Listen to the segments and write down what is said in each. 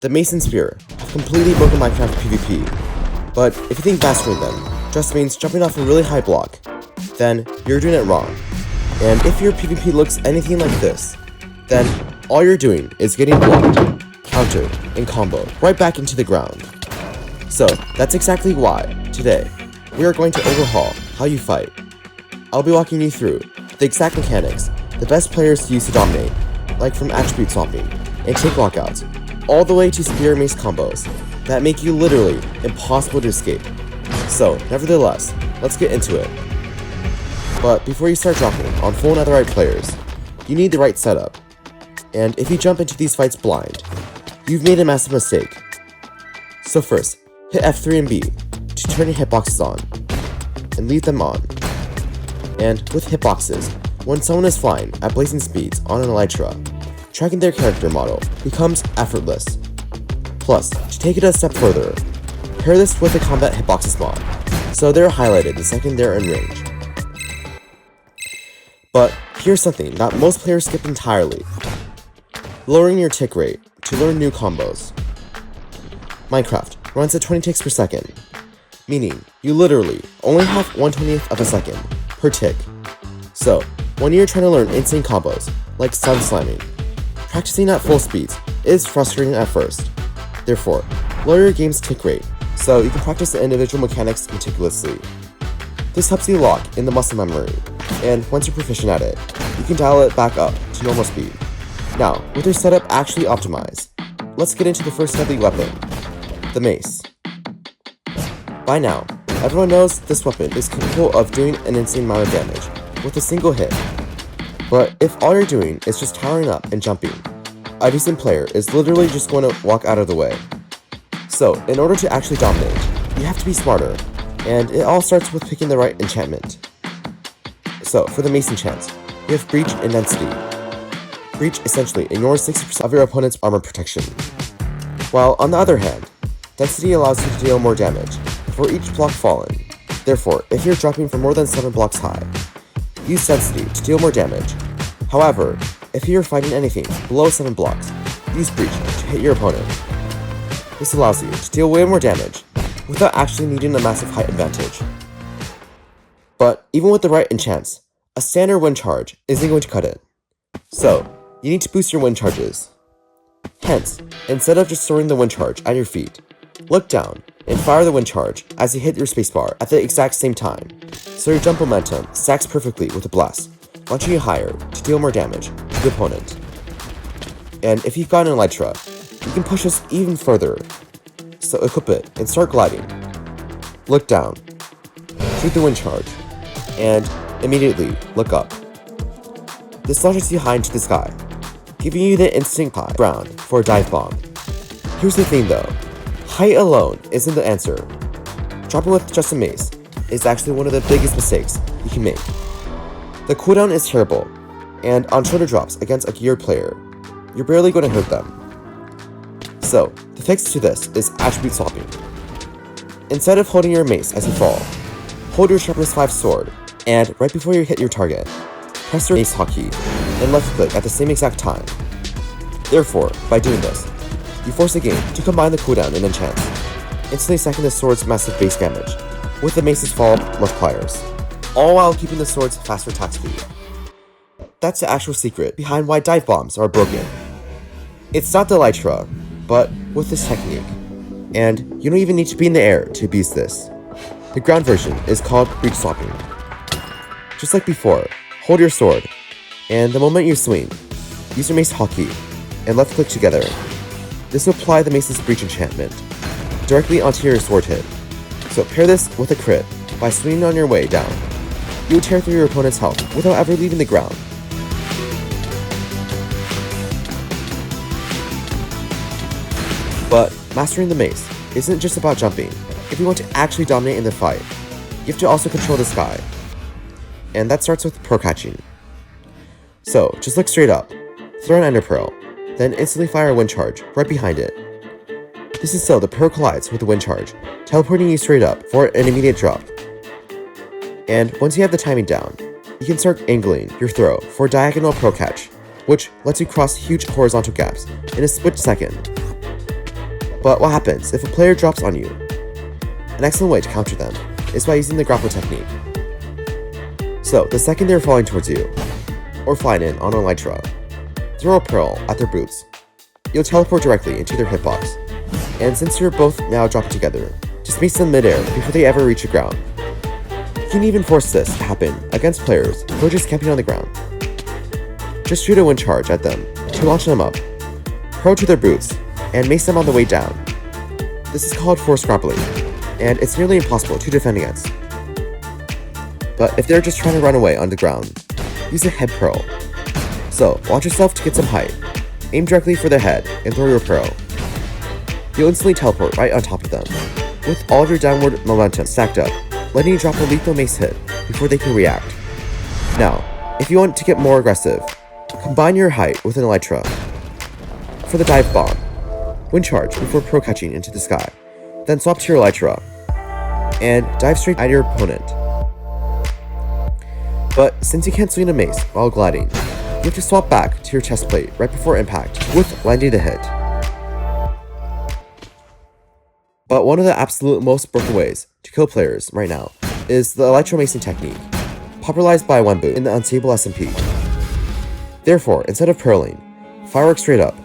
The mace and spear have completely broken Minecraft PvP, but if you think mastering them just means jumping off a really high block, then you're doing it wrong. And if your PvP looks anything like this, then all you're doing is getting blocked, countered, and comboed right back into the ground. So that's exactly why, today, we are going to overhaul how you fight. I'll be walking you through the exact mechanics the best players use to dominate, like from attribute swapping and take lockouts, all the way to spear mace combos that make you literally impossible to escape. So, nevertheless, let's get into it. But before you start dropping on full netherite players, you need the right setup. And if you jump into these fights blind, you've made a massive mistake. So first, hit F3 and B to turn your hitboxes on, and leave them on. And with hitboxes, when someone is flying at blazing speeds on an elytra, tracking their character model becomes effortless. Plus, to take it a step further, pair this with a combat hitboxes mod, so they're highlighted the second they're in range. But here's something that most players skip entirely: lowering your tick rate to learn new combos. Minecraft runs at 20 ticks per second, meaning you literally only have 1/20th of a second per tick. So, when you're trying to learn insane combos, like sun slamming, practicing at full speeds is frustrating at first. Therefore, lower your game's tick rate, so you can practice the individual mechanics meticulously. This helps you lock in the muscle memory, and once you're proficient at it, you can dial it back up to normal speed. Now, with your setup actually optimized, let's get into the first deadly weapon, the mace. By now, everyone knows this weapon is capable of doing an insane amount of damage with a single hit. But if all you're doing is just towering up and jumping, a decent player is literally just going to walk out of the way. So, in order to actually dominate, you have to be smarter, and it all starts with picking the right enchantment. So, for the mace enchants, you have Breach and Density. Breach essentially ignores 60% of your opponent's armor protection, while on the other hand, Density allows you to deal more damage for each block fallen. Therefore, if you're dropping from more than 7 blocks high, use Density to deal more damage. However, if you're fighting anything below 7 blocks, use Breach to hit your opponent. This allows you to deal way more damage without actually needing a massive height advantage. But even with the right enchants, a standard wind charge isn't going to cut it. So, you need to boost your wind charges. Hence, instead of just storing the wind charge at your feet, look down and fire the wind charge as you hit your spacebar at the exact same time, so your jump momentum stacks perfectly with a blast, launching you higher to deal more damage to the opponent. And if you've got an elytra, you can push this even further, so equip it and start gliding. Look down, shoot the wind charge, and immediately look up. This launches you high into the sky, giving you the instant high ground for a dive bomb. Here's the thing though, height alone isn't the answer. Dropping with just a mace is actually one of the biggest mistakes you can make. The cooldown is terrible, and on shoulder drops against a geared player, you're barely going to hurt them. So, the fix to this is attribute swapping. Instead of holding your mace as you fall, hold your sharpness 5 sword, and right before you hit your target, press your mace hotkey and left click at the same exact time. Therefore, by doing this, you force the game to combine the cooldown and enchants, instantly stacking the sword's massive base damage with the mace's follow-up multipliers, all while keeping the sword's faster attack speed. That's the actual secret behind why dive bombs are broken. It's not the elytra, but with this technique, and you don't even need to be in the air to abuse this. The ground version is called breach swapping. Just like before, hold your sword, and the moment you swing, use your mace hotkey and left click together. This will apply the mace's breach enchantment directly onto your sword hit. So pair this with a crit by swinging on your way down. You will tear through your opponent's health without ever leaving the ground. But mastering the mace isn't just about jumping. If you want to actually dominate in the fight, you have to also control the sky. And that starts with pearl catching. So just look straight up, throw an ender pearl, then instantly fire a wind charge right behind it. This is so the pearl collides with the wind charge, teleporting you straight up for an immediate drop. And once you have the timing down, you can start angling your throw for a diagonal pearl catch, which lets you cross huge horizontal gaps in a split second. But what happens if a player drops on you? An excellent way to counter them is by using the grapple technique. So, the second they're falling towards you, or flying in on elytra, throw a pearl at their boots. You'll teleport directly into their hitbox, and since you're both now dropping together, just mace them midair before they ever reach the ground. You can even force this to happen against players who are just camping on the ground. Just shoot a wind charge at them to launch them up, pearl to their boots, and mace them on the way down. This is called force grappling, and it's nearly impossible to defend against. But if they're just trying to run away on the ground, use a head pearl. So, watch yourself to get some height, aim directly for their head, and throw your pearl. You'll instantly teleport right on top of them, with all of your downward momentum stacked up, letting you drop a lethal mace hit before they can react. Now, if you want to get more aggressive, combine your height with an elytra. For the dive bomb, wind charge before pearl catching into the sky, then swap to your elytra, and dive straight at your opponent. But since you can't swing a mace while gliding, you have to swap back to your chest plate right before impact with landing the hit. But one of the absolute most broken ways to kill players right now is the electromacing technique, popularized by Wembu in the Unstable SMP. Therefore, instead of pearling, firework straight up.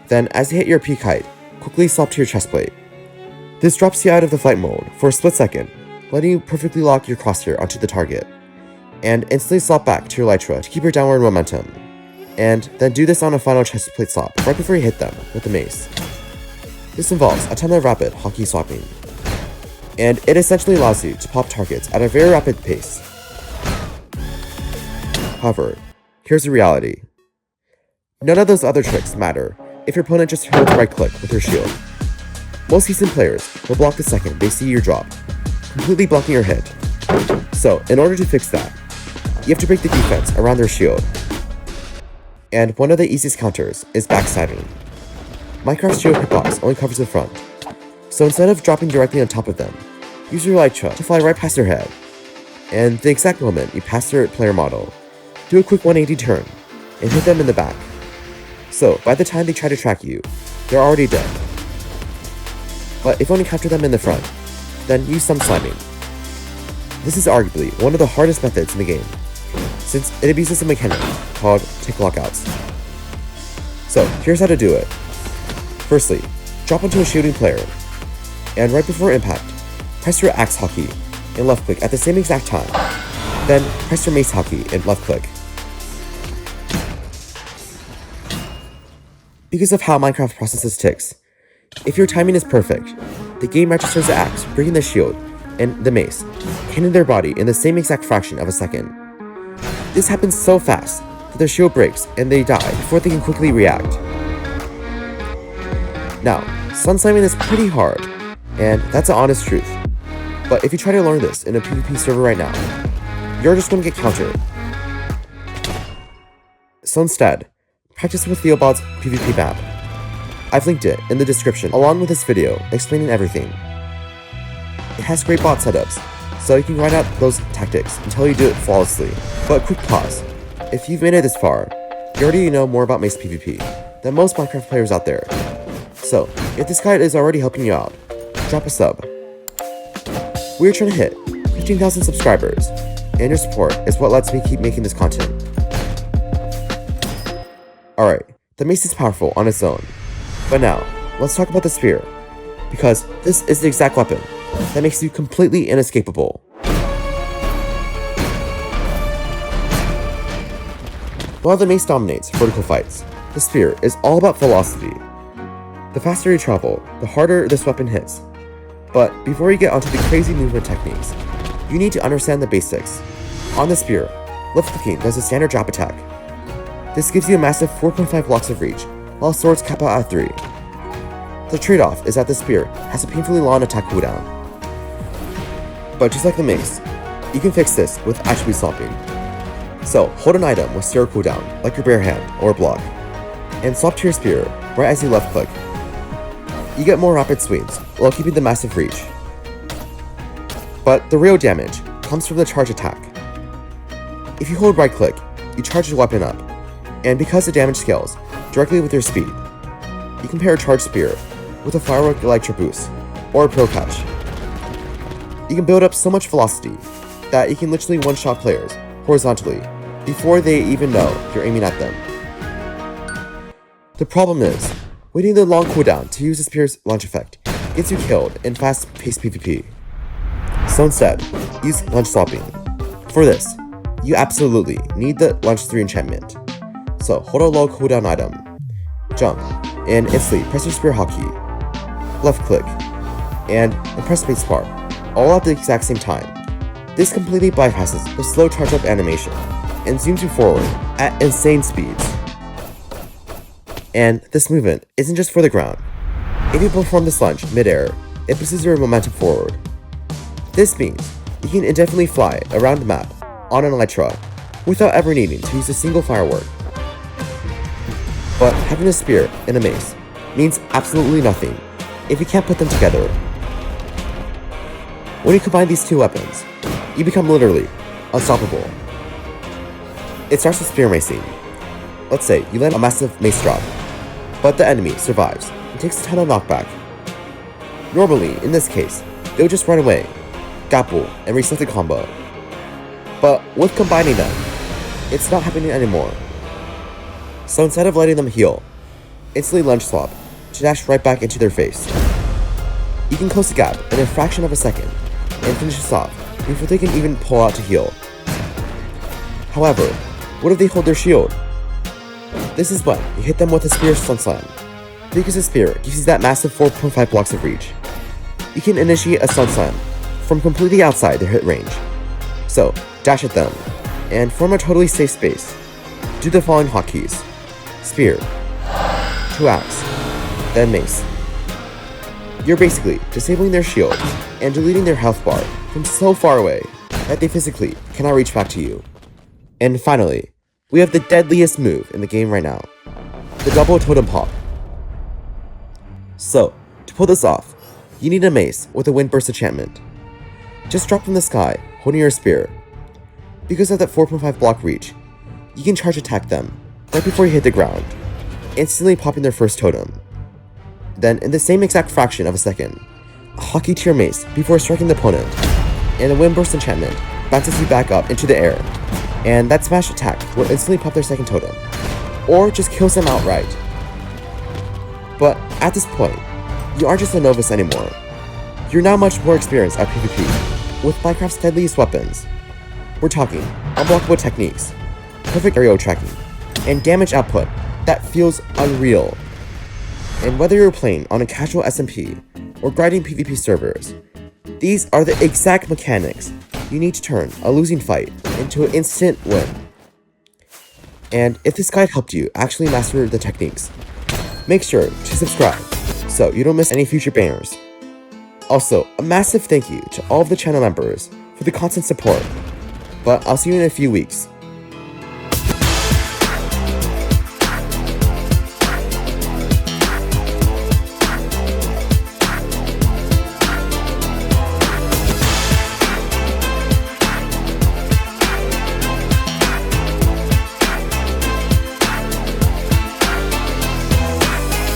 Then, as you hit your peak height, quickly swap to your chest plate. This drops you out of the flight mode for a split second, letting you perfectly lock your crosshair onto the target, and instantly swap back to your elytra to keep your downward momentum, and then do this on a final chest plate swap right before you hit them with the mace. This involves a ton of rapid hockey swapping, and it essentially allows you to pop targets at a very rapid pace. However, here's the reality. None of those other tricks matter if your opponent just holds right click with their shield. Most seasoned players will block the second they see your drop, completely blocking your hit. So, in order to fix that, you have to break the defense around their shield. And one of the easiest counters is backsiding. Minecraft's shield hitbox only covers the front, so instead of dropping directly on top of them, use your elytra to fly right past their head. And the exact moment you pass their player model, do a quick 180 turn and hit them in the back. So, by the time they try to track you, they're already dead. But if you only counter them in the front, then use some slamming. This is arguably one of the hardest methods in the game, since it abuses a mechanic called tick lockouts. So, here's how to do it. Firstly, drop onto a shooting player, and right before impact, press your axe hotkey and left click at the same exact time, then press your mace hotkey and left click. Because of how Minecraft processes ticks, if your timing is perfect, the game registers the axe, breaking the shield, and the mace, hitting their body in the same exact fraction of a second. This happens so fast that their shield breaks and they die before they can quickly react. Now, sun slamming is pretty hard, and that's an honest truth. But if you try to learn this in a PvP server right now, you're just going to get countered. So instead, practice with Theobald's PvP map. I've linked it in the description along with this video explaining everything. It has great bot setups, so you can grind out those tactics until you do it flawlessly. But quick pause, if you've made it this far, you already know more about Mace PvP than most Minecraft players out there. So, if this guide is already helping you out, drop a sub. We're trying to hit 15,000 subscribers, and your support is what lets me keep making this content. Alright, the mace is powerful on its own, but now, let's talk about the spear, because this is the exact weapon that makes you completely inescapable. While the mace dominates vertical fights, the spear is all about velocity. The faster you travel, the harder this weapon hits. But before you get onto the crazy movement techniques, you need to understand the basics. On the spear, left clicking does a standard drop attack. This gives you a massive 4.5 blocks of reach, while swords cap out at 3. The trade-off is that the spear has a painfully long attack cooldown. But just like the mace, you can fix this with attribute swapping. So, hold an item with 0 cooldown, like your bare hand or block, and swap to your spear right as you left click. You get more rapid swings while keeping the massive reach. But the real damage comes from the charge attack. If you hold right click, you charge the weapon up, and because the damage scales directly with your speed, you can pair a charged spear with a firework elytra boost, or a pro catch. You can build up so much velocity that you can literally one-shot players horizontally before they even know you're aiming at them. The problem is, waiting the long cooldown to use the spear's launch effect gets you killed in fast-paced PvP. So instead, use lunge swapping. For this, you absolutely need the Lunge 3 enchantment. So hold a low cooldown item, jump, and instantly press your spear hotkey, left click, and press spacebar, all at the exact same time. This completely bypasses the slow charge up animation and zooms you forward at insane speeds. And this movement isn't just for the ground. If you perform this lunge mid-air, it boosts your momentum forward. This means you can indefinitely fly around the map on an elytra without ever needing to use a single firework. But having a spear and a mace means absolutely nothing if you can't put them together. When you combine these two weapons, you become literally unstoppable. It starts with spear macing. Let's say you land a massive mace drop, but the enemy survives and takes a ton of knockback. Normally, in this case, they'll just run away, gapple, and reset the combo. But with combining them, it's not happening anymore. So instead of letting them heal, instantly lunge swap to dash right back into their face. You can close the gap in a fraction of a second and finish this off before they can even pull out to heal. However, what if they hold their shield? This is when you hit them with a spear stun slam, because the spear gives you that massive 4.5 blocks of reach. You can initiate a stun slam from completely outside their hit range. So, dash at them, and from a totally safe space, do the following hotkeys: spear, 2 axe, then mace. You're basically disabling their shield and deleting their health bar from so far away that they physically cannot reach back to you. And finally, we have the deadliest move in the game right now, the double totem pop. So, to pull this off, you need a mace with a windburst enchantment. Just drop from the sky, holding your spear. Because of that 4.5 block reach, you can charge attack them right before you hit the ground, instantly popping their first totem. Then, in the same exact fraction of a second, a hotkey to your mace before striking the opponent, and a windburst enchantment bounces you back up into the air, and that smash attack will instantly pop their second totem, or just kills them outright. But at this point, you aren't just a novice anymore. You're now much more experienced at PvP, with Minecraft's deadliest weapons. We're talking unblockable techniques, perfect aerial tracking, and damage output that feels unreal. And whether you're playing on a casual SMP or grinding PvP servers, these are the exact mechanics you need to turn a losing fight into an instant win. And if this guide helped you actually master the techniques, make sure to subscribe so you don't miss any future bangers. Also, a massive thank you to all of the channel members for the constant support, but I'll see you in a few weeks.